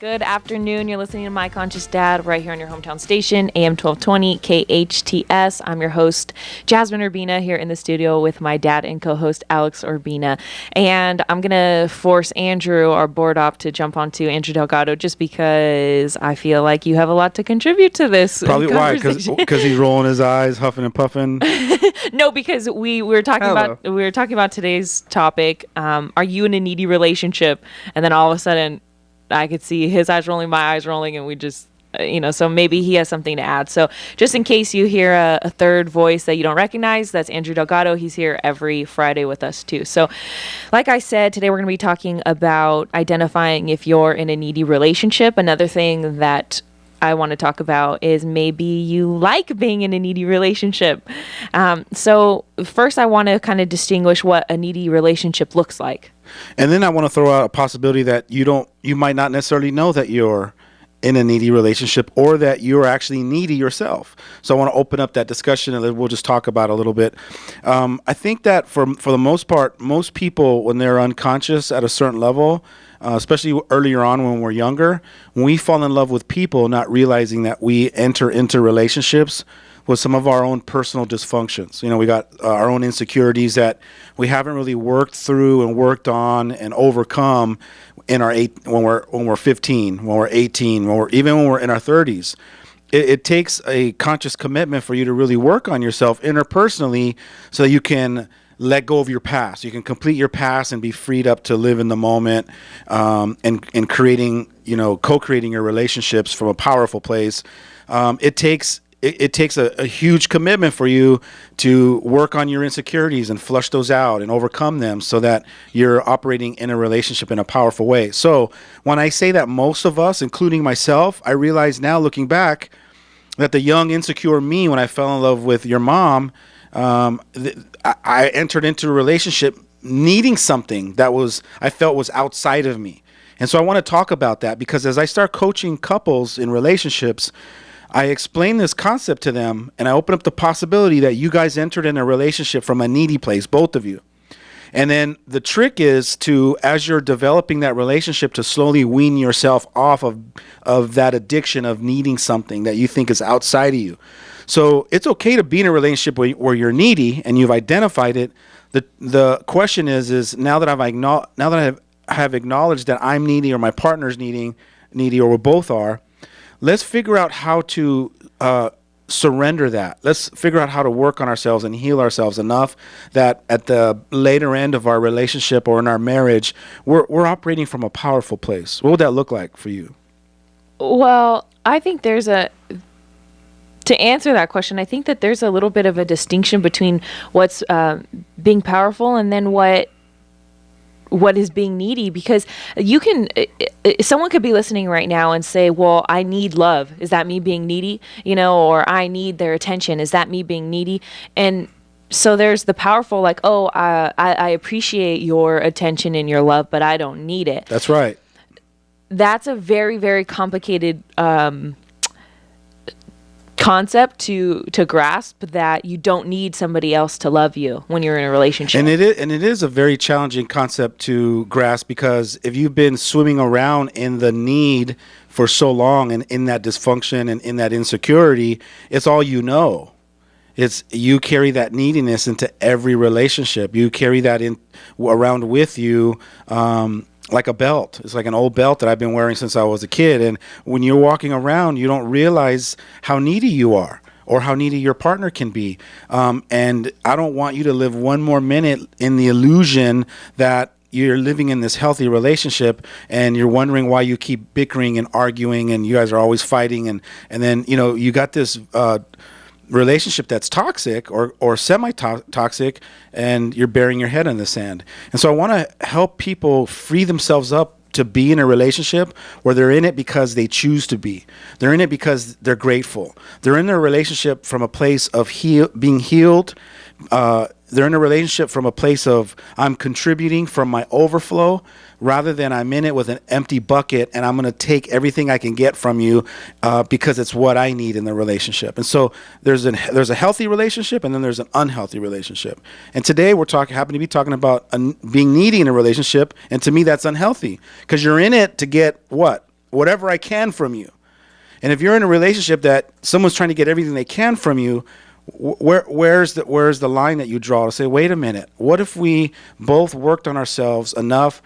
Good afternoon. You're listening to My Conscious Dad right here on your hometown station, AM 1220 KHTS. I'm your host, Jazmine Urbina, here in the studio with my dad and co-host, Alex Urbina. And I'm going to force Andrew, our board op, to jump onto Andrew Delgado just because I feel like you have a lot to contribute to this. Probably why? Because he's rolling his eyes, huffing and puffing. No, because we were talking about today's topic. Are you in a needy relationship? And then all of a sudden, I could see his eyes rolling, my eyes rolling, and we just, so maybe he has something to add. So just in case you hear a third voice that you don't recognize, that's Andrew Delgado. He's here every Friday with us too. So like I said, today we're going to be talking about identifying if you're in a needy relationship. Another thing that I want to talk about is maybe you like being in a needy relationship. So first I want to kind of distinguish what a needy relationship looks like. And then I want to throw out a possibility that you might not necessarily know that you're in a needy relationship or that you're actually needy yourself. So I want to open up that discussion and then we'll just talk about it a little bit. I think that for the most part, most people, when they're unconscious at a certain level, especially earlier on when we're younger, when we fall in love with people, not realizing that we enter into relationships with some of our own personal dysfunctions. We got our own insecurities that we haven't really worked through and worked on and overcome when we're 15, when we're 18, even when we're in our 30s. It takes a conscious commitment for you to really work on yourself interpersonally so that you can let go of your past. You can complete your past and be freed up to live in the moment, and creating, co-creating your relationships from a powerful place. It takes a huge commitment for you to work on your insecurities and flush those out and overcome them so that you're operating in a relationship in a powerful way. So when I say that most of us, including myself, I realize now looking back that the young, insecure me, when I fell in love with your mom, I entered into a relationship needing something that I felt was outside of me. And so I want to talk about that because as I start coaching couples in relationships, I explain this concept to them and I open up the possibility that you guys entered in a relationship from a needy place, both of you. And then the trick is to, as you're developing that relationship, to slowly wean yourself off of that addiction of needing something that you think is outside of you. So it's okay to be in a relationship where you're needy and you've identified it. The question is now that I have acknowledged that I'm needy or my partner's needy or we both are, let's figure out how to surrender that. Let's figure out how to work on ourselves and heal ourselves enough that at the later end of our relationship or in our marriage, we're operating from a powerful place. What would that look like for you? Well, I think to answer that question, I think that there's a little bit of a distinction between what's being powerful and then what is being needy, because someone could be listening right now and say, well, I need love. Is that me being needy? Or I need their attention. Is that me being needy? And so there's the powerful, like, oh, I appreciate your attention and your love, but I don't need it. That's right. That's a very, very complicated concept to grasp, that you don't need somebody else to love you when you're in a relationship. And it is a very challenging concept to grasp, because if you've been swimming around in the need for so long and in that dysfunction and in that insecurity, it's all you know. You carry that neediness into every relationship. You carry that around with you, like a belt. It's like an old belt that I've been wearing since I was a kid. And when you're walking around, you don't realize how needy you are or how needy your partner can be. And I don't want you to live one more minute in the illusion that you're living in this healthy relationship and you're wondering why you keep bickering and arguing and you guys are always fighting. And then, you got this relationship that's toxic or semi-toxic, and you're burying your head in the sand. And so I want to help people free themselves up to be in a relationship where they're in it because they choose to be. They're in it because they're grateful. They're in a relationship from a place of being healed. They're in a relationship from a place of I'm contributing from my overflow, rather than I'm in it with an empty bucket and I'm going to take everything I can get from you because it's what I need in the relationship. And so there's a healthy relationship and then there's an unhealthy relationship. And today we're happen to be talking about being needy in a relationship, and to me that's unhealthy because you're in it to get what? whatever I can from you. And if you're in a relationship that someone's trying to get everything they can from you, where's the line that you draw to say, wait a minute, what if we both worked on ourselves enough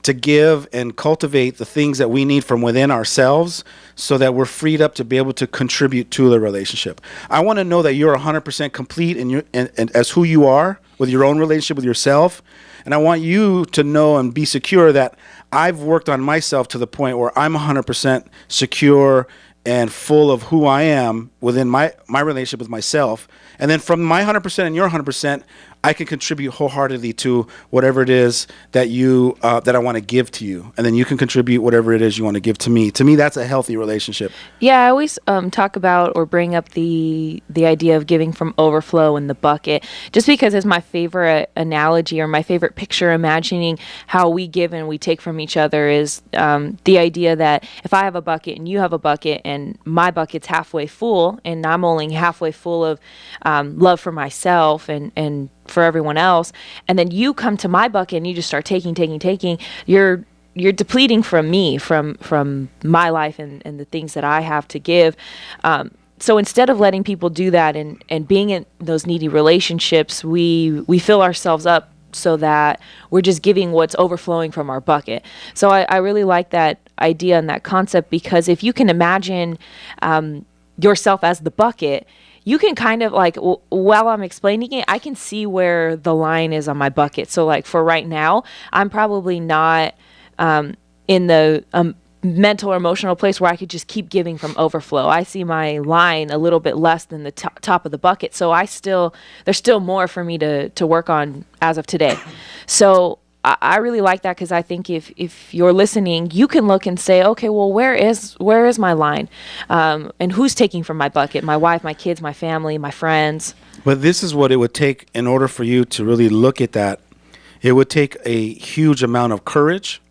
to give and cultivate the things that we need from within ourselves so that we're freed up to be able to contribute to the relationship? I want to know that you're 100% complete and as who you are with your own relationship with yourself. And I want you to know and be secure that I've worked on myself to the point where I'm 100% secure and full of who I am within my relationship with myself. And then from my 100% and your 100%, I can contribute wholeheartedly to whatever it is that you that I want to give to you, and then you can contribute whatever it is you want to give to me. To me, that's a healthy relationship. Yeah, I always talk about or bring up the idea of giving from overflow in the bucket, just because it's my favorite analogy or my favorite picture, imagining how we give and we take from each other is the idea that if I have a bucket and you have a bucket and my bucket's halfway full and I'm only halfway full of love for myself and for everyone else, and then you come to my bucket and you just start taking, you're depleting from me, from my life and the things that I have to give. So instead of letting people do that and being in those needy relationships, we fill ourselves up so that we're just giving what's overflowing from our bucket. So I really like that idea and that concept, because if you can imagine yourself as the bucket, you can kind of like, while I'm explaining it, I can see where the line is on my bucket. So like for right now, I'm probably not in the mental or emotional place where I could just keep giving from overflow. I see my line a little bit less than the top of the bucket. So there's still more for me to work on as of today. So I really like that, because I think if you're listening, you can look and say, okay, well, where is my line? And who's taking from my bucket? My wife, my kids, my family, my friends. But this is what it would take in order for you to really look at that. It would take a huge amount of courage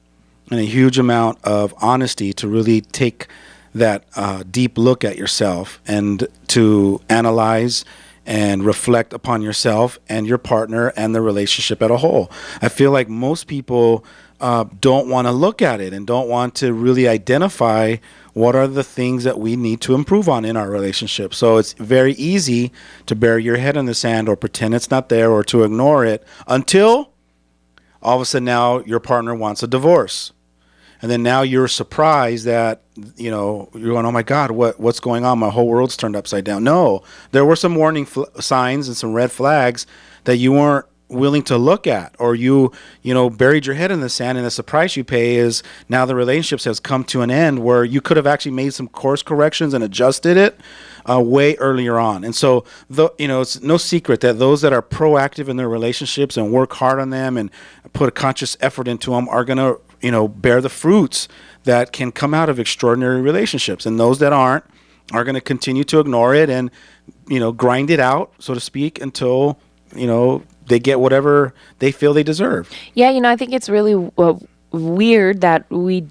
and a huge amount of honesty to really take that deep look at yourself and to analyze and reflect upon yourself and your partner and the relationship as a whole. I feel like most people don't want to look at it and don't want to really identify what are the things that we need to improve on in our relationship. So it's very easy to bury your head in the sand or pretend it's not there or to ignore it until all of a sudden now your partner wants a divorce. And then now you're surprised that, you're going, oh my God, what's going on? My whole world's turned upside down. No, there were some warning signs and some red flags that you weren't willing to look at, or you buried your head in the sand, and the surprise you pay is now the relationship has come to an end where you could have actually made some course corrections and adjusted it way earlier on. And so, it's no secret that those that are proactive in their relationships and work hard on them and put a conscious effort into them are going to bear the fruits that can come out of extraordinary relationships. And those that aren't are going to continue to ignore it and, grind it out, so to speak, until, they get whatever they feel they deserve. Yeah, I think it's really weird that we,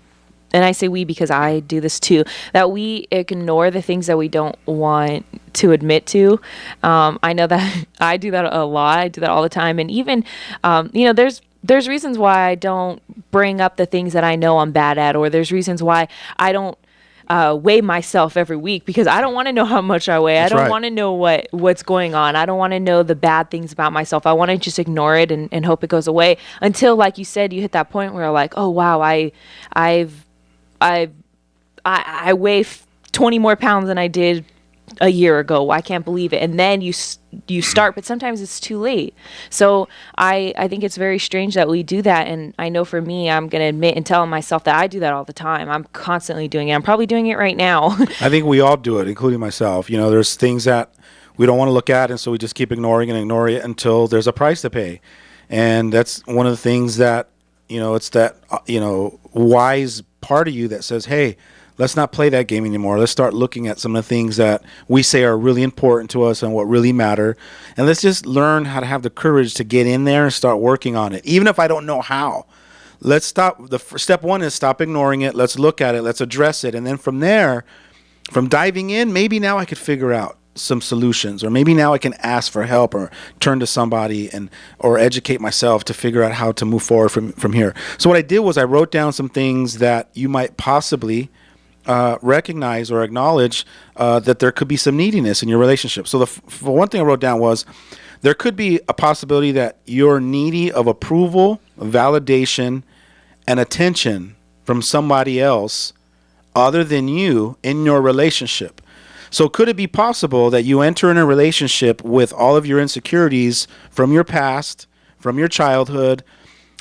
and I say we because I do this too, that we ignore the things that we don't want to admit to. I know that I do that a lot. I do that all the time. And even, there's reasons why I don't bring up the things that I know I'm bad at, or there's reasons why I don't weigh myself every week, because I don't want to know how much I weigh. That's I don't right. want to know what's going on. I don't want to know the bad things about myself. I want to just ignore it and hope it goes away until, like you said, you hit that point where like, oh wow, I weigh 20 more pounds than I did a year ago. I can't believe it. And then you start, but sometimes it's too late. So I think it's very strange that we do that. And I know for me, I'm going to admit and tell myself that I do that all the time. I'm constantly doing it. I'm probably doing it right now. I think we all do it, including myself. There's things that we don't want to look at, and so we just keep ignoring it until there's a price to pay. And that's one of the things that, it's that, wise part of you that says, hey, let's not play that game anymore. Let's start looking at some of the things that we say are really important to us and what really matter. And let's just learn how to have the courage to get in there and start working on it. Even if I don't know how, let's stop. Step one is stop ignoring it. Let's look at it. Let's address it. And then from there, from diving in, maybe now I could figure out some solutions, or maybe now I can ask for help or turn to somebody or educate myself to figure out how to move forward from here. So what I did was I wrote down some things that you might possibly recognize or acknowledge that there could be some neediness in your relationship. So the one thing I wrote down was there could be a possibility that you're needy of approval, validation, and attention from somebody else other than you in your relationship. So could it be possible that you enter in a relationship with all of your insecurities from your past, from your childhood,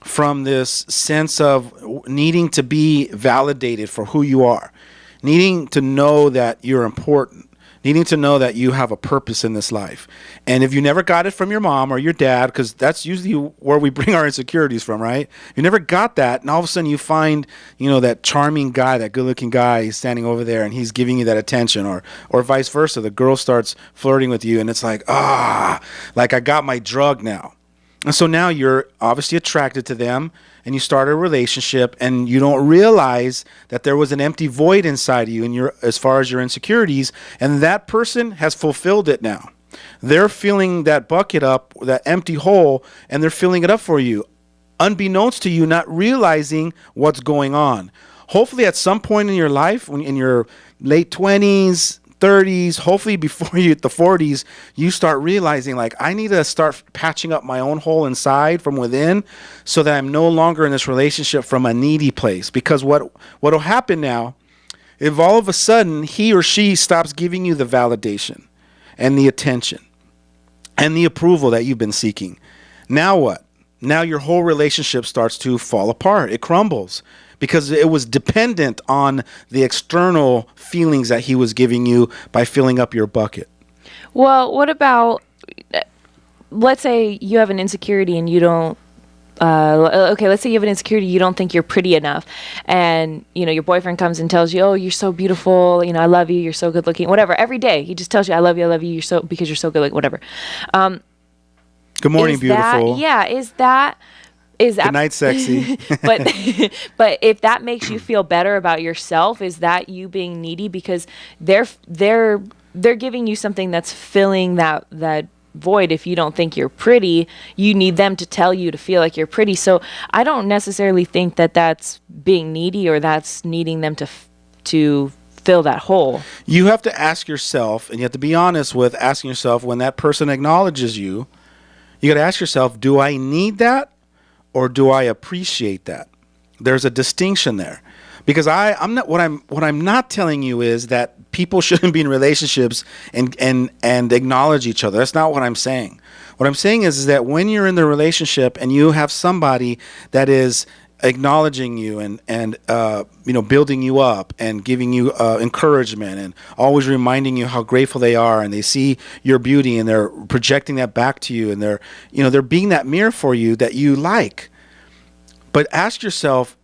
from this sense of needing to be validated for who you are, needing to know that you're important, needing to know that you have a purpose in this life. And if you never got it from your mom or your dad, because that's usually where we bring our insecurities from, right? You never got that, and all of a sudden you find, that charming guy, that good-looking guy, he's standing over there and he's giving you that attention, or vice versa. The girl starts flirting with you and it's like I got my drug now. And so now you're obviously attracted to them and you start a relationship and you don't realize that there was an empty void inside of you as far as your insecurities, and that person has fulfilled it now. They're filling that bucket up, that empty hole, and they're filling it up for you, unbeknownst to you, not realizing what's going on. Hopefully at some point in your life, when in your late 20s, 30s, hopefully before you hit the 40s, you start realizing I need to start patching up my own hole inside from within so that I'm no longer in this relationship from a needy place. Because what'll happen now, if all of a sudden he or she stops giving you the validation and the attention and the approval that you've been seeking, now what? Now your whole relationship starts to fall apart. It crumbles. Because it was dependent on the external feelings that he was giving you by filling up your bucket. Well, what about, let's say you have an insecurity and you don't, let's say you have an insecurity, you don't think you're pretty enough. And, your boyfriend comes and tells you, oh, you're so beautiful, I love you, you're so good looking, whatever. Every day he just tells you, I love you, because you're so good looking, whatever. Good morning, beautiful. Is that good night, sexy? but if that makes you feel better about yourself, is that you being needy? Because they're giving you something that's filling that void. If you don't think you're pretty, you need them to tell you to feel like you're pretty. So I don't necessarily think that that's being needy, or that's needing them to fill that hole. You have to ask yourself, and you have to be honest with asking yourself, when that person acknowledges you, you got to ask yourself, do I need that? Or do I appreciate that? There's a distinction there, because I'm not. What I'm not telling you is that people shouldn't be in relationships and acknowledge each other. That's not what I'm saying. What I'm saying is that when you're in the relationship and you have somebody that is acknowledging you and building you up and giving you encouragement and always reminding you how grateful they are, and they see your beauty and they're projecting that back to you, and they're being that mirror for you that you like. But ask yourself,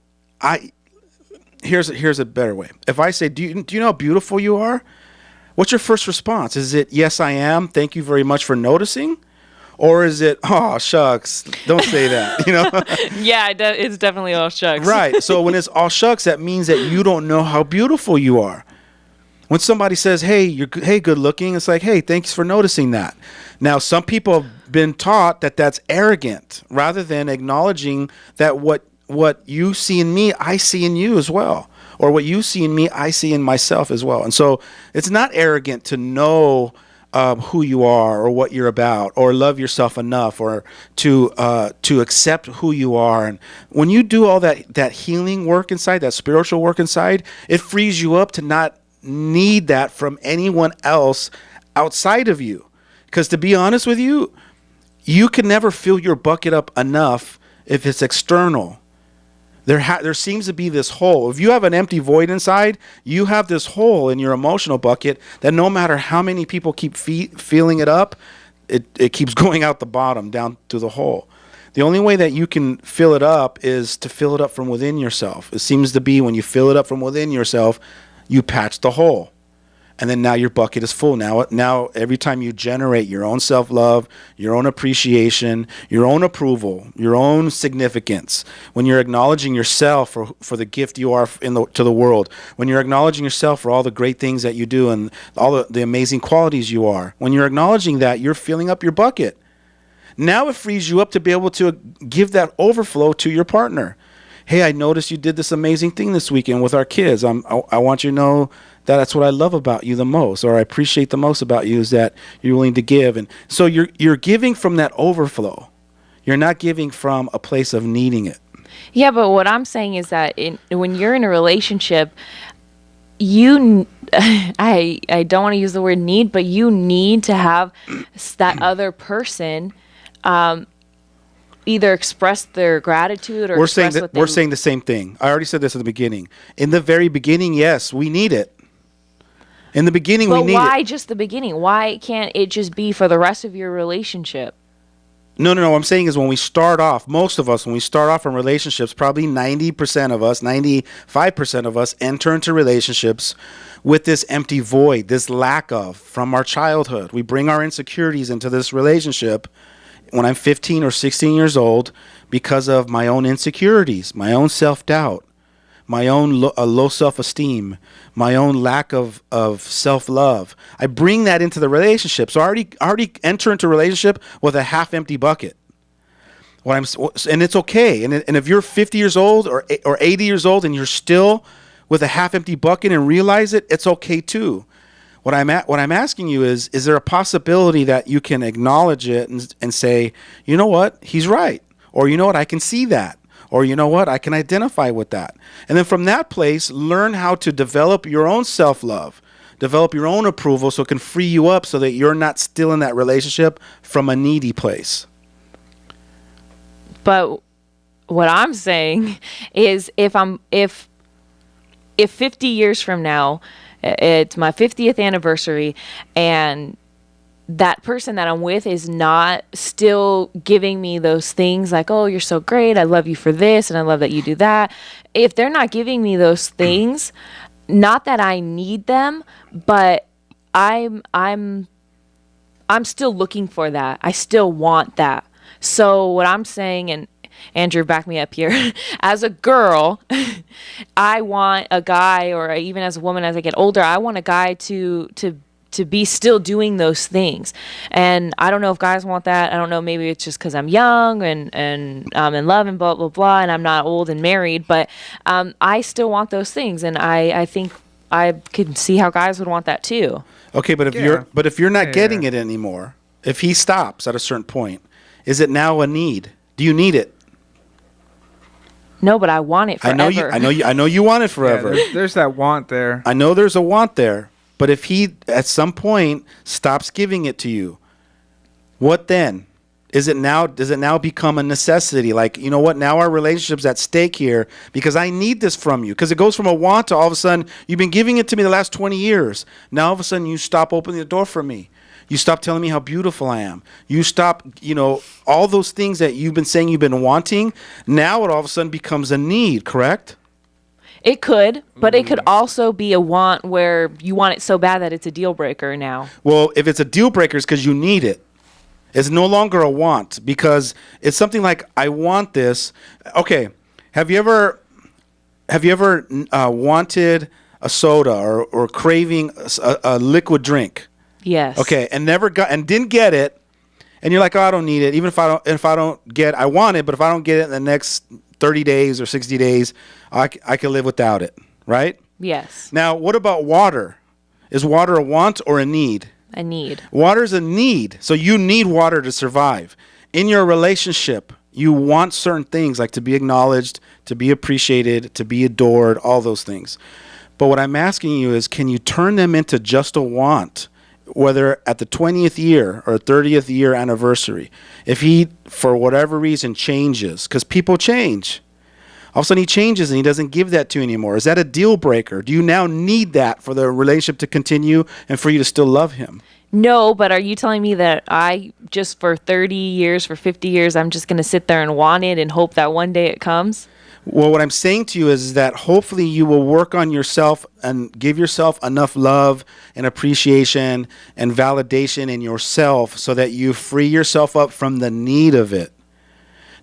here's a better way. If I say, do you know how beautiful you are? What's your first response? Is it, yes, I am, thank you very much for noticing? Or is it, oh, shucks, don't say that, Yeah, it's definitely all shucks. Right. So when it's all shucks, that means that you don't know how beautiful you are. When somebody says, hey, good looking, it's like, hey, thanks for noticing that. Now, some people have been taught that that's arrogant, rather than acknowledging that what you see in me, I see in you as well. Or what you see in me, I see in myself as well. And so it's not arrogant to know who you are or what you're about, or love yourself enough, or to accept who you are. And when you do all that healing work inside, that spiritual work inside, it frees you up to not need that from anyone else outside of you. Because to be honest with you, you can never fill your bucket up enough if it's external. There seems to be this hole. If you have an empty void inside, you have this hole in your emotional bucket that no matter how many people keep filling it up, it keeps going out the bottom, down to the hole. The only way that you can fill it up is to fill it up from within yourself. It seems to be when you fill it up from within yourself, you patch the hole. And then now your bucket is full. Now every time you generate your own self-love, your own appreciation, your own approval, your own significance, when you're acknowledging yourself for the gift you are to the world, when you're acknowledging yourself for all the great things that you do and all the amazing qualities you are, when you're acknowledging that, you're filling up your bucket. Now it frees you up to be able to give that overflow to your partner. hey, I noticed you did this amazing thing this weekend with our kids. I want you to know that that's what I love about you the most, or I appreciate the most about you, is that you're willing to give. And so you're giving from that overflow. You're not giving from a place of needing it. Yeah, but what I'm saying is that when you're in a relationship, you I don't want to use the word need, but you need to have that other person either express their gratitude or we're saying the same thing. I already said this at the beginning. In the very beginning, yes, we need it. In the beginning, we need it. But why just the beginning? Why can't it just be for the rest of your relationship? No. What I'm saying is when we start off, most of us, when we start off in relationships, probably 90% of us, 95% of us enter into relationships with this empty void, this lack of from our childhood. We bring our insecurities into this relationship when I'm 15 or 16 years old because of my own insecurities, my own self-doubt, my own low self-esteem, my own lack of self-love. I bring that into the relationship. So I already enter into a relationship with a half-empty bucket. And it's okay. And if you're 50 years old or 80 years old and you're still with a half-empty bucket and realize it, it's okay too. What I'm asking you is there a possibility that you can acknowledge it and say, you know what, he's right, or you know what, I can see that. Or you know what, I can identify with that. And then from that place, learn how to develop your own self-love, develop your own approval so it can free you up so that you're not still in that relationship from a needy place. But what I'm saying is if 50 years from now, it's my 50th anniversary and that person that I'm with is not still giving me those things like, oh, you're so great, I love you for this, and I love that you do that. If they're not giving me those things, not that I need them, but I'm still looking for that. I still want that. So what I'm saying, and Andrew, back me up here, as a girl, I want a guy, or even as a woman as I get older, I want a guy to be still doing those things. And I don't know if guys want that. I don't know, maybe it's just because I'm young and I'm in love and blah, blah, blah, and I'm not old and married, but I still want those things. And I think I can see how guys would want that too. Okay, but if you're not getting it anymore, if he stops at a certain point, is it now a need? Do you need it? No, but I want it forever. I know you want it forever. Yeah, there's that want there. I know there's a want there. But if he, at some point, stops giving it to you, what then? Does it now become a necessity? Like, you know what? Now our relationship's at stake here because I need this from you. Because it goes from a want to all of a sudden, you've been giving it to me the last 20 years. Now all of a sudden, you stop opening the door for me. You stop telling me how beautiful I am. You stop, all those things that you've been saying you've been wanting. Now it all of a sudden becomes a need, correct? It could, but it could also be a want where you want it so bad that it's a deal breaker now. Well, if it's a deal breaker, it's because you need it. It's no longer a want because it's something like, I want this. Okay, have you ever wanted a soda or craving a liquid drink? Yes. Okay, and didn't get it, and you're like, oh, I don't need it. Even if I don't get, I want it, but if I don't get it in the next 30 days or 60 days, I can live without it, right? Yes. Now, what about water? Is water a want or a need? A need. Water's a need. So you need water to survive. In your relationship, you want certain things like to be acknowledged, to be appreciated, to be adored, all those things. But what I'm asking you is, can you turn them into just a want? Whether at the 20th year or 30th year anniversary, if he, for whatever reason, changes, because people change, all of a sudden he changes and he doesn't give that to you anymore. Is that a deal breaker? Do you now need that for the relationship to continue and for you to still love him? No, but are you telling me that I just for 30 years, for 50 years, I'm just going to sit there and want it and hope that one day it comes? Well, what I'm saying to you is that hopefully you will work on yourself and give yourself enough love and appreciation and validation in yourself so that you free yourself up from the need of it.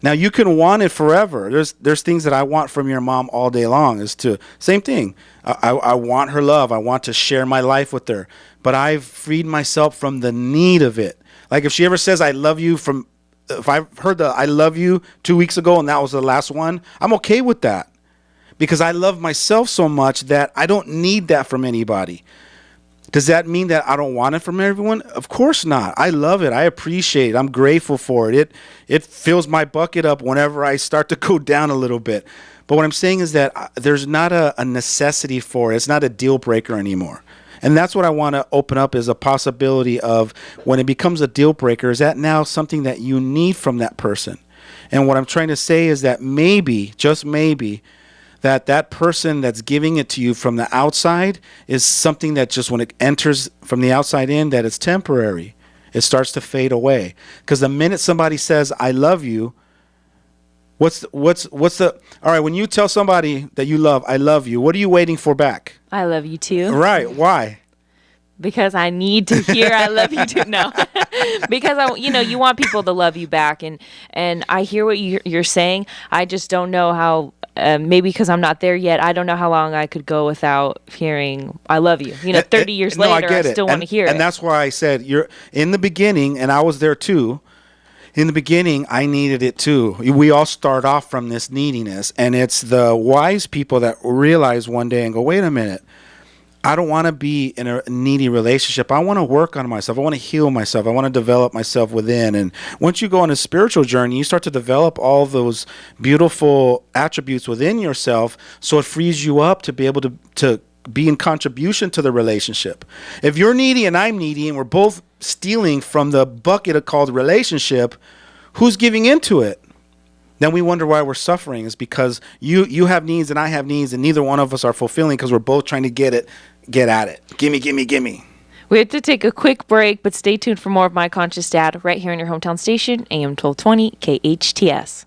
Now, you can want it forever. There's things that I want from your mom all day long. Same thing. I want her love. I want to share my life with her. But I've freed myself from the need of it. Like if she ever says, I love you from if I heard the I love you 2 weeks ago and that was the last one, I'm okay with that because I love myself so much that I don't need that from anybody. Does that mean that I don't want it from everyone? Of course not. I love it. I appreciate it. I'm grateful for it. It fills my bucket up whenever I start to go down a little bit. But what I'm saying is that there's not a necessity for it. It's not a deal breaker anymore. And that's what I want to open up is a possibility of when it becomes a deal breaker, is that now something that you need from that person? And what I'm trying to say is that maybe, just maybe, that person that's giving it to you from the outside is something that just when it enters from the outside in, that it's temporary. It starts to fade away. Because the minute somebody says, I love you, what's the all right, when you tell somebody that you love, I love you, what are you waiting for back? I love you too. Right. Why? Because I need to hear I love you too. No, because you want people to love you back, and I hear what you're saying. I just don't know how. Maybe because I'm not there yet. I don't know how long I could go without hearing I love you. 30 years later, I still want to hear it. And that's why I said you're in the beginning, and I was there too. In the beginning, I needed it too. We all start off from this neediness, and it's the wise people that realize one day and go, wait a minute. I don't want to be in a needy relationship. I want to work on myself. I want to heal myself. I want to develop myself within. And once you go on a spiritual journey, you start to develop all those beautiful attributes within yourself. So it frees you up to be able to be in contribution to the relationship. If you're needy and I'm needy and we're both stealing from the bucket called relationship, who's giving into it? Then we wonder why we're suffering. Is because you have needs and I have needs and neither one of us are fulfilling because we're both trying to get at it. Gimme. We have to take a quick break, but stay tuned for more of My Conscious Dad right here on your hometown station, AM 1220 KHTS.